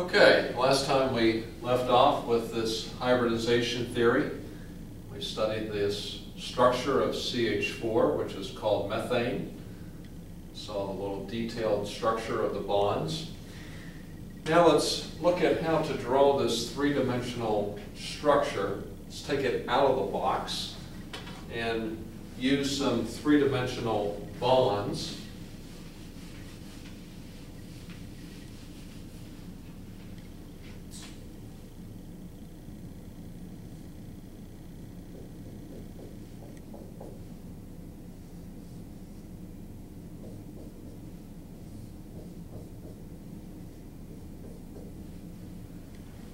Okay, last time we left off with this hybridization theory. We studied this structure of CH4, which is called methane. Saw the little detailed structure of the bonds. Now let's look at how to draw this three-dimensional structure. Let's take it out of the box and use some three-dimensional bonds.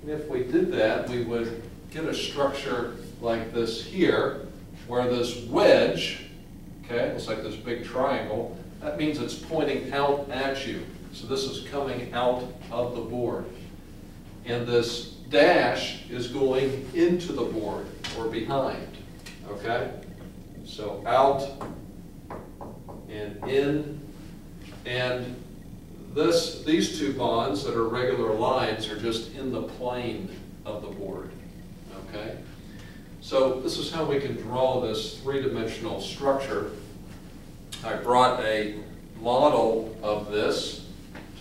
And if we did that, we would get a structure like this here, where this wedge, okay, looks like this big triangle, that means it's pointing out at you. So this is coming out of the board. And this dash is going into the board, or behind, okay? So out and in, and these two bonds that are regular lines are just in the plane of the board, okay? So this is how we can draw this three-dimensional structure. I brought a model of this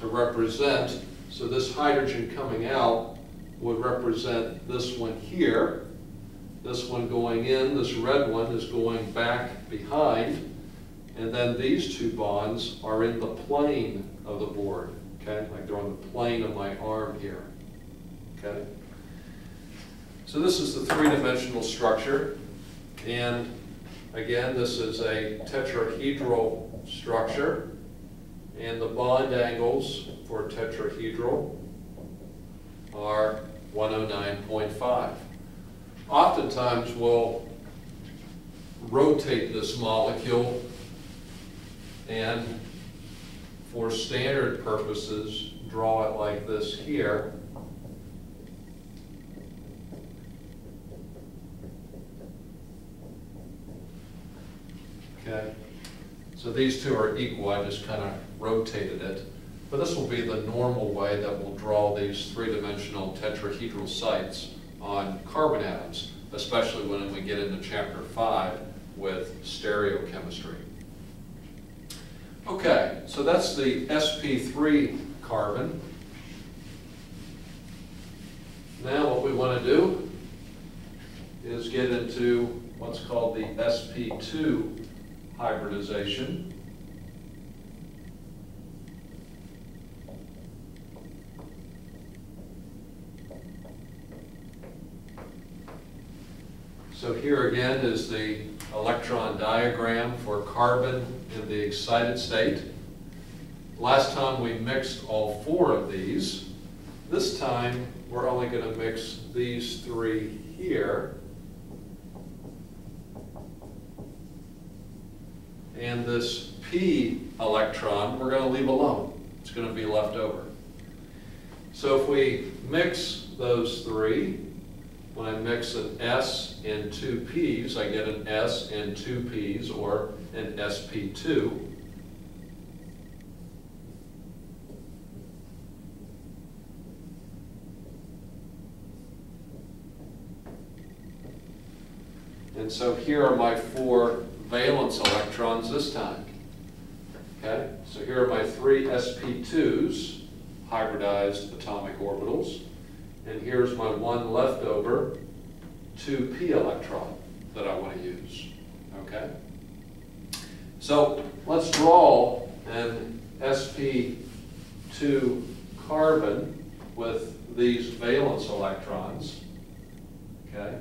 to represent, so this hydrogen coming out would represent this one here, this one going in, this red one is going back behind, and then these two bonds are in the plane of the board, okay? Like they're on the plane of my arm here, okay? So this is the three-dimensional structure, and again, this is a tetrahedral structure, and the bond angles for tetrahedral are 109.5. Oftentimes we'll rotate this molecule and for standard purposes draw it like this here. Okay, so these two are equal, I just kind of rotated it. But this will be the normal way that we'll draw these three-dimensional tetrahedral sites on carbon atoms, especially when we get into chapter 5 with stereochemistry. Okay, so that's the sp3 carbon. Now what we want to do is get into what's called the sp2 hybridization. So here again is the electron diagram for carbon in the excited state. Last time we mixed all four of these. This time we're only going to mix these three here. And this p electron we're going to leave alone. It's going to be left over. So if we mix those three, when I mix an S and two P's, I get an S and two P's, or an sp2. And so here are my four valence electrons this time. Okay, so here are my three sp2s, hybridized atomic orbitals. And here's my one leftover 2p electron that I want to use, okay? So let's draw an sp2 carbon with these valence electrons, okay?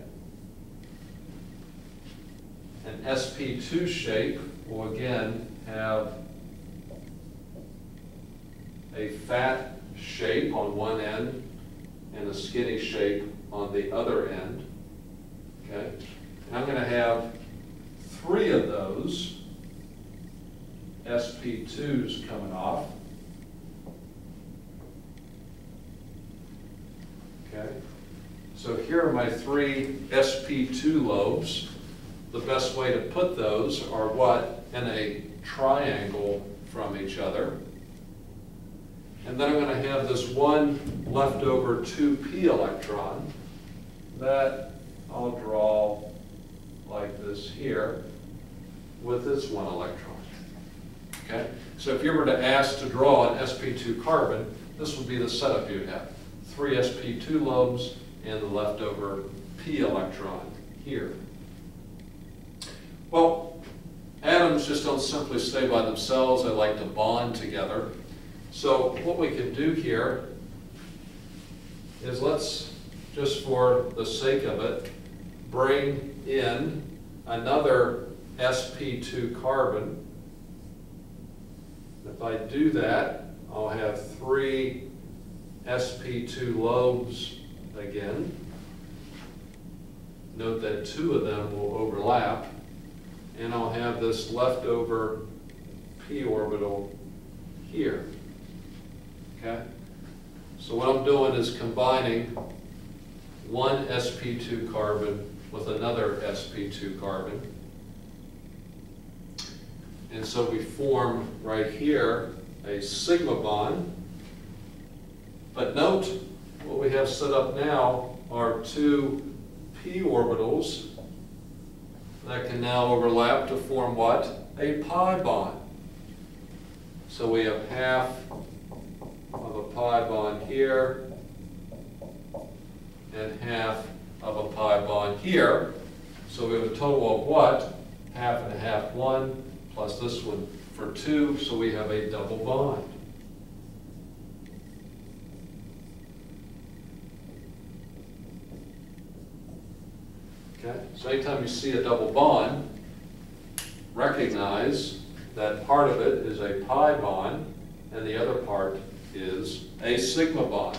An sp2 shape will again have a fat shape on one end and a skinny shape on the other end, okay? And I'm going to have three of those sp2s coming off, okay? So here are my three sp2 lobes. The best way to put those are what? In a triangle from each other. And then I'm going to have this one leftover 2p electron that I'll draw like this here with this one electron. Okay? So if you were to ask to draw an sp2 carbon, this would be the setup you'd have. 3 sp2 lobes and the leftover p electron here. Well, atoms just don't simply stay by themselves. They like to bond together. So what we can do here is, let's, just for the sake of it, bring in another sp2 carbon. If I do that, I'll have 3 sp2 lobes again. Note that 2 of them will overlap, and I'll have this leftover p orbital here. Okay? So what I'm doing is combining one sp2 carbon with another sp2 carbon. And so we form right here a sigma bond. But note, what we have set up now are 2 p orbitals that can now overlap to form what? A pi bond. So we have half of a pi bond here and half of a pi bond here. So we have a total of what? Half and a half, 1, plus this one for 2, so we have a double bond. Okay? So anytime you see a double bond, recognize that part of it is a pi bond and the other part is a sigma bond.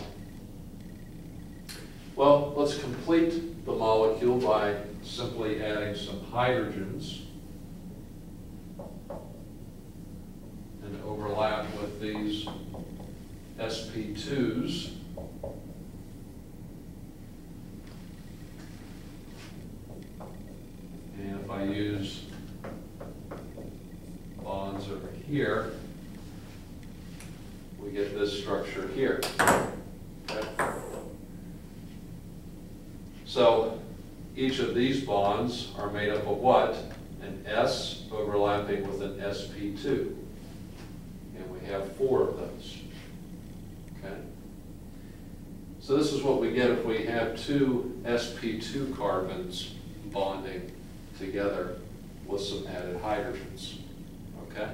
Well, let's complete the molecule by simply adding some hydrogens and overlap with these sp2s. And if I use bonds over here, we get this structure here. Okay? So each of these bonds are made up of what? An S overlapping with an sp2. And we have 4 of those. Okay? So this is what we get if we have 2 sp2 carbons bonding together with some added hydrogens. Okay?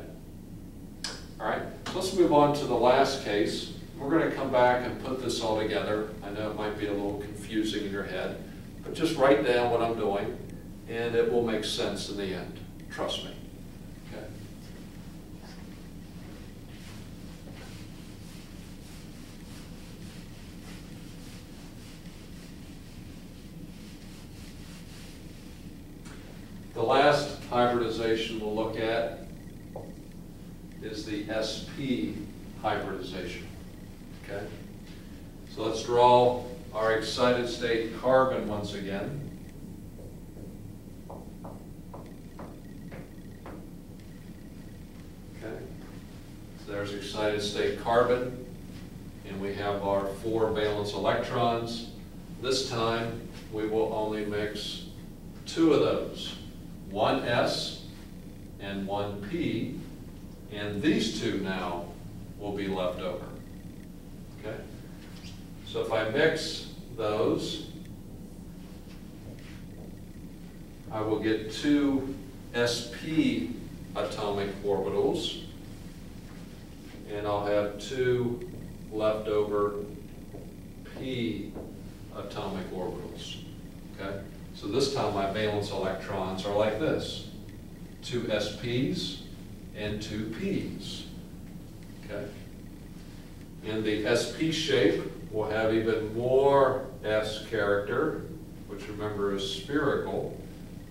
All right, so let's move on to the last case. We're going to come back and put this all together. I know it might be a little confusing in your head, but just write down what I'm doing, and it will make sense in the end. Trust me. Okay? The last hybridization we'll look at is the sp hybridization. Okay? So let's draw our excited state carbon once again. Okay? So there's excited state carbon, and we have our 4 valence electrons. This time we will only mix 2 of those, 1 s and 1 p, and these 2 now will be left over. Okay? So if I mix those, I will get 2 sp atomic orbitals, and I'll have 2 leftover p atomic orbitals. Okay? So this time my valence electrons are like this: 2 sps and 2 ps. Okay? And the sp shape will have even more s character, which remember is spherical,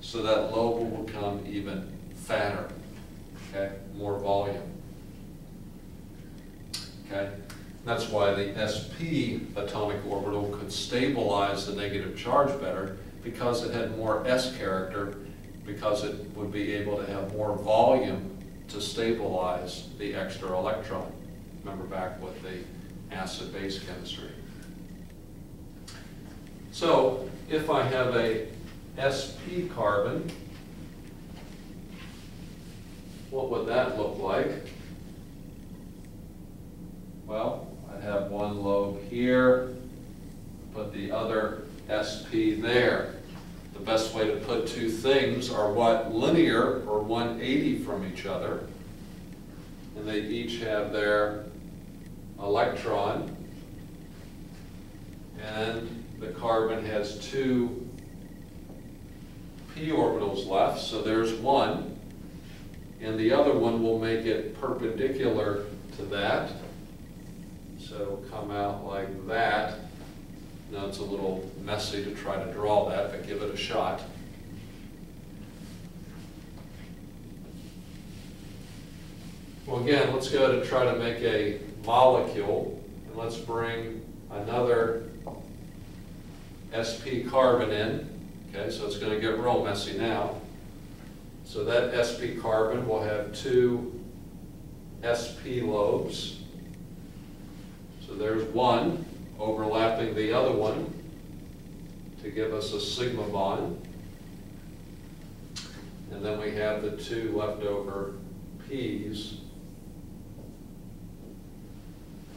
so that lobe will become even fatter. Okay? More volume. Okay? That's why the sp atomic orbital could stabilize the negative charge better, because it had more s character, because it would be able to have more volume to stabilize the extra electron. Remember back with the acid-base chemistry. So if I have a sp carbon, what would that look like? Well, I'd have one lobe here, put the other sp there. The best way to put two things are what? Linear, or 180 from each other. And they each have their electron. And the carbon has two p orbitals left, so there's one. And the other one will make it perpendicular to that. So it'll come out like that. Now it's a little messy to try to draw that, but give it a shot. Well, again, let's go ahead and try to make a molecule. And let's bring another sp carbon in. Okay, so it's going to get real messy now. So that sp carbon will have two sp lobes. So there's one overlapping the other one to give us a sigma bond. And then we have the two leftover p's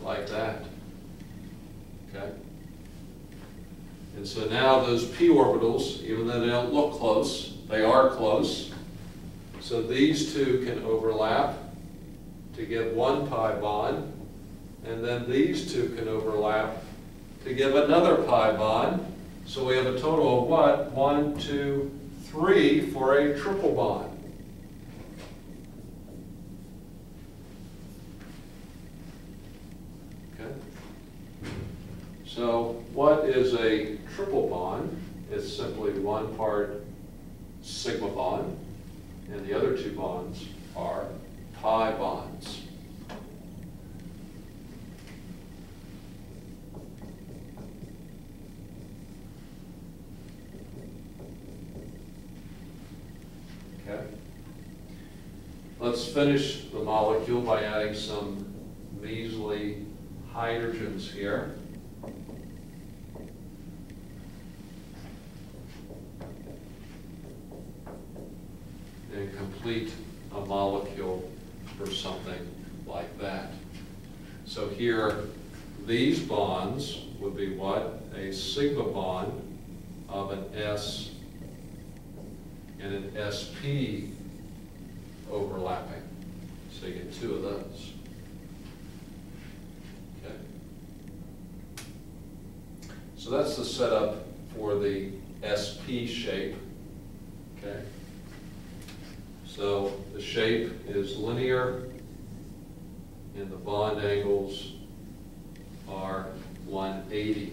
like that. Okay? And so now those p orbitals, even though they don't look close, they are close. So these two can overlap to give one pi bond, and then these two can overlap to give another pi bond. So we have a total of what? 1, 2, 3 for a triple bond. Okay. So what is a triple bond? It's simply one part sigma bond, and the other two bonds are pi bonds. Okay. Let's finish the molecule by adding some measly hydrogens here. And complete a molecule for something like that. So here, these bonds would be what? A sigma bond of an S and an sp overlapping. So you get two of those. Okay. So that's the setup for the sp shape. Okay. So the shape is linear, and the bond angles are 180.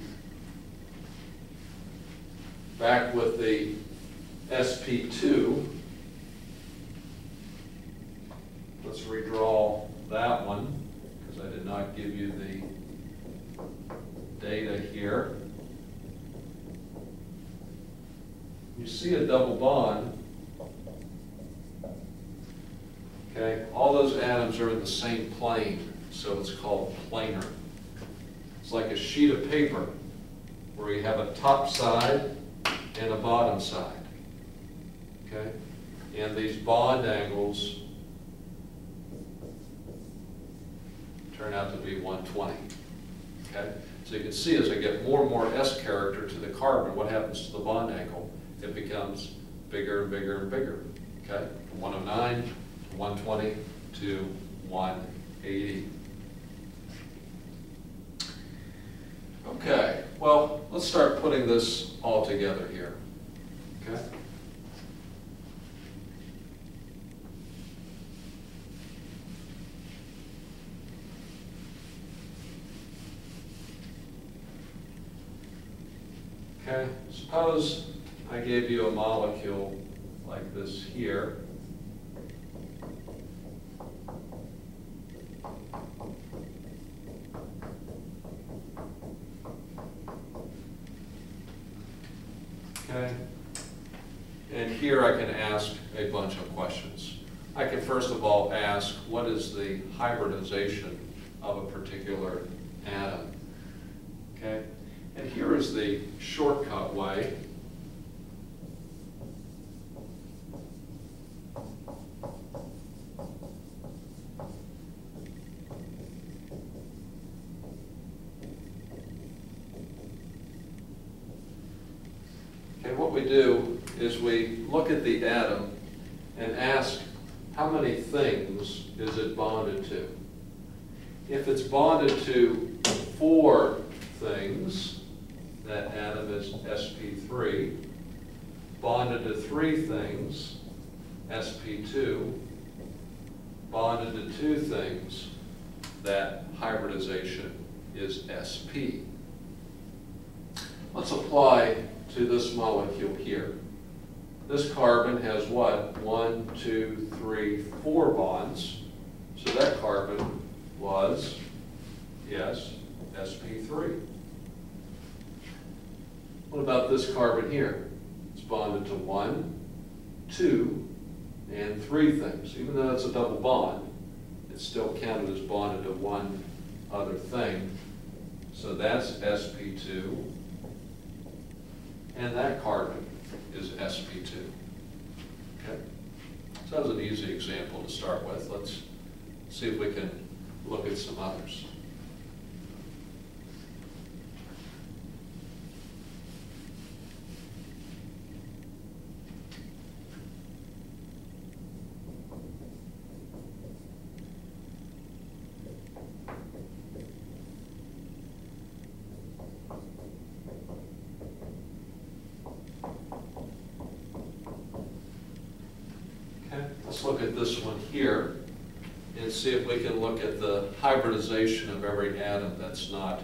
Back with the Sp2, let's redraw that one, because I did not give you the data here. You see a double bond. Okay, all those atoms are in the same plane, so it's called planar. It's like a sheet of paper where you have a top side and a bottom side. Okay, and these bond angles turn out to be 120. Okay, so you can see as I get more and more S character to the carbon, what happens to the bond angle? It becomes bigger and bigger and bigger. Okay, from 109 to 120 to 180. Okay, well, let's start putting this all together here. Okay. Okay, suppose I gave you a molecule like this here. Okay, and here I can ask a bunch of questions. I can first of all ask, what is the hybridization of a particular atom. Okay? And here is the shortcut way. Okay, what we do is we look at the atom and ask how many things is it bonded to. If it's bonded to 4 things, that atom is sp3. Bonded to 3 things, sp2. Bonded to 2 things, that hybridization is sp. Let's apply to this molecule here. This carbon has what? 1, 2, 3, 4 bonds. So that carbon was, yes, sp3. What about this carbon here? It's bonded to 1, 2, and 3 things. Even though it's a double bond, it's still counted as bonded to one other thing. So that's sp2. And that carbon is sp2. Okay? So that was an easy example to start with. Let's see if we can look at some others. Let's look at this one here and see if we can look at the hybridization of every atom that's not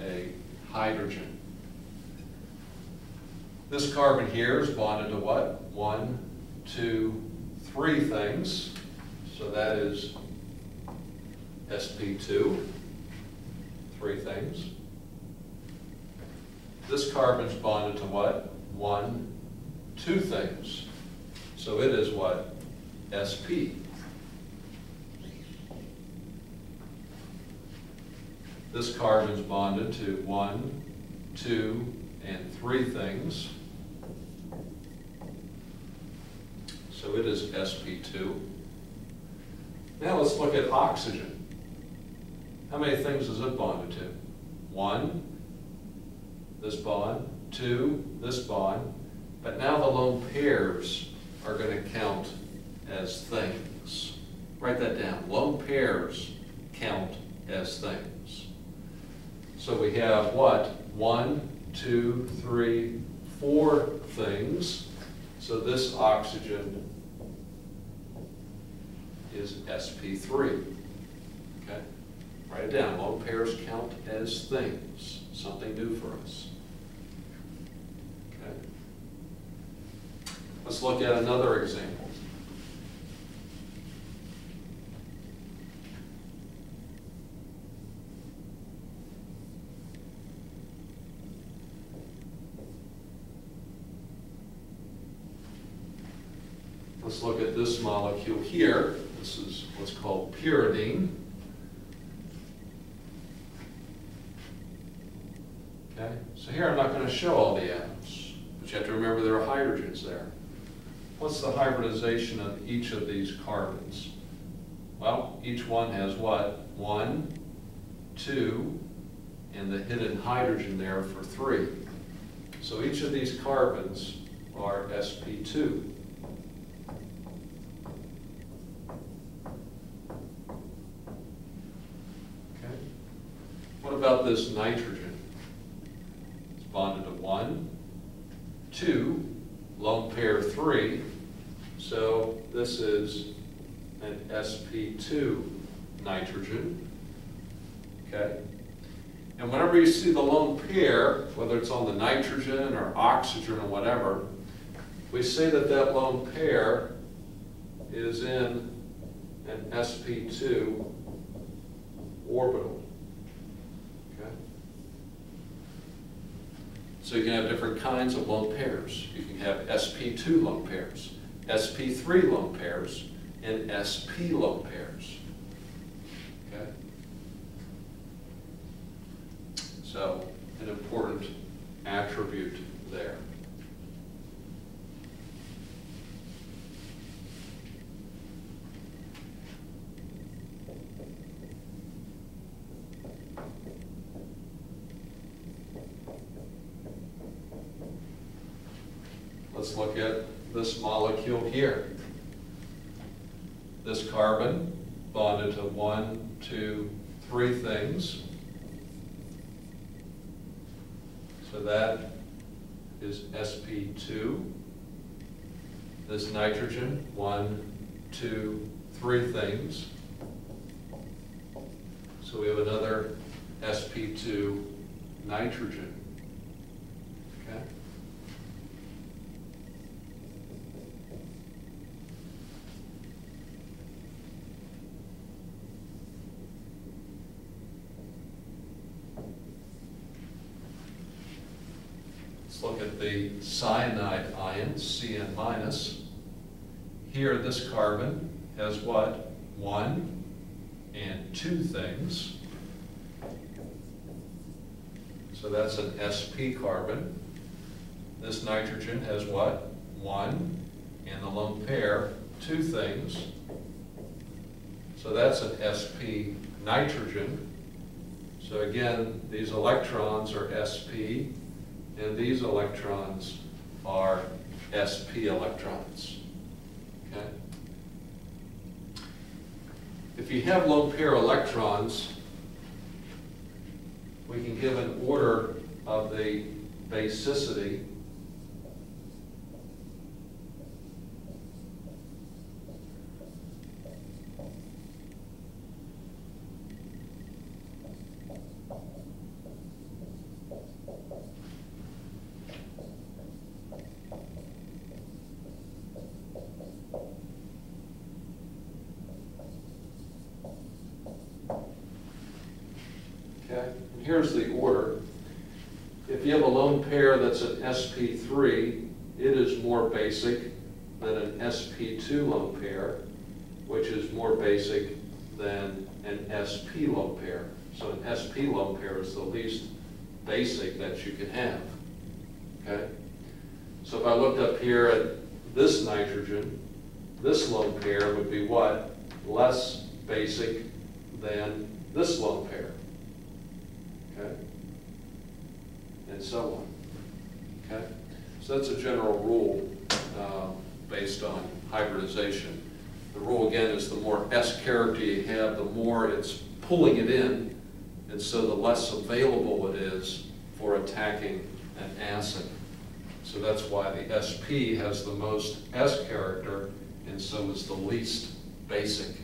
a hydrogen. This carbon here is bonded to what? 1, 2, 3 things. So that is sp2, 3 things. This carbon's bonded to what? 1, 2 things. So it is what? sp. This carbon's bonded to 1, 2, and 3 things. So it is sp2. Now let's look at oxygen. How many things is it bonded to? 1, this bond, 2, this bond, but now the lone pairs are going to count as things. Write that down. Lone pairs count as things. So we have what? 1, 2, 3, 4 things. So this oxygen is sp3. Okay? Write it down. Lone pairs count as things. Something new for us. Okay? Let's look at another example. Let's look at this molecule here. This is what's called pyridine. Okay, so here I'm not going to show all the atoms, but you have to remember there are hydrogens there. What's the hybridization of each of these carbons? Well, each one has what? 1, 2, and the hidden hydrogen there for 3. So each of these carbons are sp2. What about this nitrogen? It's bonded to 1, 2, lone pair 3, so this is an sp2 nitrogen, okay? And whenever you see the lone pair, whether it's on the nitrogen or oxygen or whatever, we say that that lone pair is in an sp2 orbital. So you can have different kinds of lone pairs. You can have sp2 lone pairs, sp3 lone pairs, and sp lone pairs. Okay? So an important attribute there. Let's look at this molecule here. This carbon bonded to 1, 2, 3 things. So that is Sp2. This nitrogen, 1, 2, 3 things. So we have another Sp2 nitrogen. Okay? Let's look at the cyanide ion, Cn minus. Here, this carbon has what? 1 and 2 things. So that's an Sp carbon. This nitrogen has what? 1, and the lone pair, 2 things. So that's an Sp nitrogen. So again, these electrons are Sp, and these electrons are Sp electrons. Okay? If you have lone pair electrons, we can give an order of the basicity. Okay, and here's the order. If you have a lone pair that's an Sp3, it is more basic than an Sp2 lone pair, which is more basic than an Sp lone pair. So an Sp lone pair is the least basic that you can have. Okay? So if I looked up here at this nitrogen, this lone pair would be what? Less basic than this lone pair. Okay? And so on. Okay? So that's a general rule based on hybridization. The rule again is the more S character you have, the more it's pulling it in, and so the less available it is for attacking an acid. So that's why the Sp has the most S character, and so is the least basic.